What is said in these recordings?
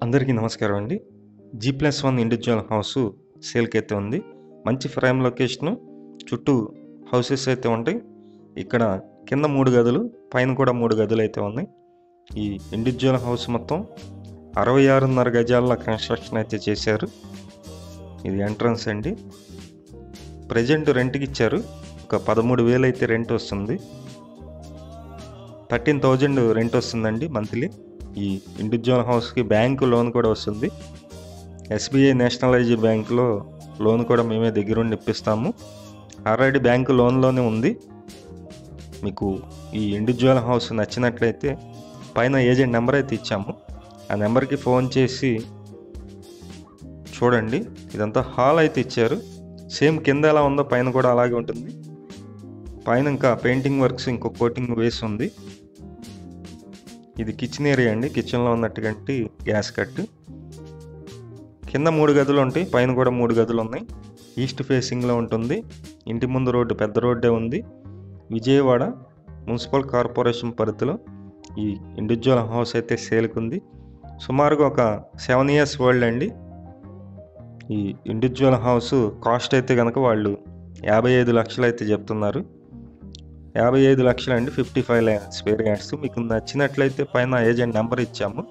అందరికీ నమస్కారం అండి. G+1 ఇండివిజువల్ హౌస్ సేల్కి అయితే ఉంది. మంచి ప్రైమ్ లొకేషను, చుట్టూ హౌసెస్ అయితే ఉంటాయి. ఇక్కడ కింద 3 గదులు, పైన కూడా 3 గదులు అయితే ఉన్నాయి. ఈ ఇండివిజువల్ హౌస్ మొత్తం 66.5 గజాల కన్స్ట్రక్షన్ అయితే చేశారు. ఇది ఎంట్రన్స్ అండి. ప్రజెంట్ రెంట్కి ఇచ్చారు. ఒక 13,000 అయితే రెంట్ వస్తుంది. 13,000 రెంట్ వస్తుందండి మంత్లీ. ఈ ఇండివిజువల్ హౌస్కి బ్యాంకు లోన్ కూడా వస్తుంది. SBI నేషనలైజ్డ్ బ్యాంకులో లోన్ కూడా మేమే దగ్గరుండి ఇప్పిస్తాము. ఆల్రెడీ బ్యాంకు లోన్లోనే ఉంది. మీకు ఈ ఇండివిజువల్ హౌస్ నచ్చినట్లయితే పైన ఏజెంట్ నెంబర్ అయితే ఇచ్చాము. ఆ నెంబర్కి ఫోన్ చేసి చూడండి. ఇదంతా హాల్ అయితే ఇచ్చారు. సేమ్ కింద ఎలా ఉందో పైన కూడా అలాగే ఉంటుంది. పైన ఇంకా పెయింటింగ్ వర్క్స్ ఇంకో కోటింగ్ వేసి ఉంది. ఇది కిచెన్ ఏరియా అండి. కిచెన్లో ఉన్నట్టుగంటి గ్యాస్ కట్. కింద 3 గదులు ఉంటాయి, పైన కూడా 3 గదులు ఉన్నాయి. ఈస్ట్ ఫేసింగ్లో ఉంటుంది. ఇంటి ముందు రోడ్డు పెద్ద రోడ్డే ఉంది. విజయవాడ మున్సిపల్ కార్పొరేషన్ పరిధిలో ఈ ఇండివిజువల్ హౌస్ అయితే సేల్కుంది. సుమారుగా ఒక 7 years ఓల్డ్ అండి. ఈ ఇండివిజువల్ హౌస్ కాస్ట్ అయితే కనుక వాళ్ళు 55 లక్షలు అయితే చెప్తున్నారు. 55 లక్షలు అండి. 55 lakhs స్క్వేర్ యార్డ్స్. మీకు నచ్చినట్లయితే పైన ఏజెంట్ నెంబర్ ఇచ్చాము.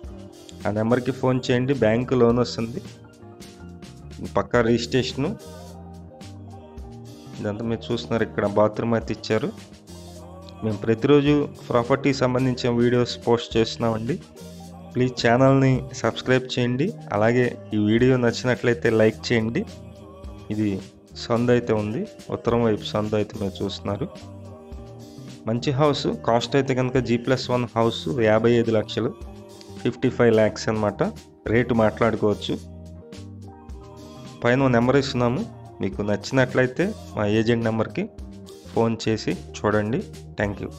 ఆ నెంబర్కి ఫోన్ చేయండి. బ్యాంకు లోన్ వస్తుంది. పక్కా రిజిస్ట్రేషను. ఇదంతా మీరు చూస్తున్నారు. ఇక్కడ బాత్రూమ్ అయితే ఇచ్చారు. మేము ప్రతిరోజు ప్రాపర్టీ సంబంధించిన వీడియోస్ పోస్ట్ చేస్తున్నామండి. ప్లీజ్ ఛానల్ని సబ్స్క్రైబ్ చేయండి. అలాగే ఈ వీడియో నచ్చినట్లయితే లైక్ చేయండి. ఇది సందు అయితే ఉంది. ఉత్తరం వైపు సందు అయితే మీరు చూస్తున్నారు. మంచి హౌస్. కాస్ట్ అయితే కనుక G+1 హౌస్ 55 లక్షలు, 55 lakhs అనమాట. రేటు మాట్లాడుకోవచ్చు. పైన నెంబర్ ఇస్తున్నాము. మీకు నచ్చినట్లయితే మా ఏజెంట్ నెంబర్కి ఫోన్ చేసి చూడండి. Thank you.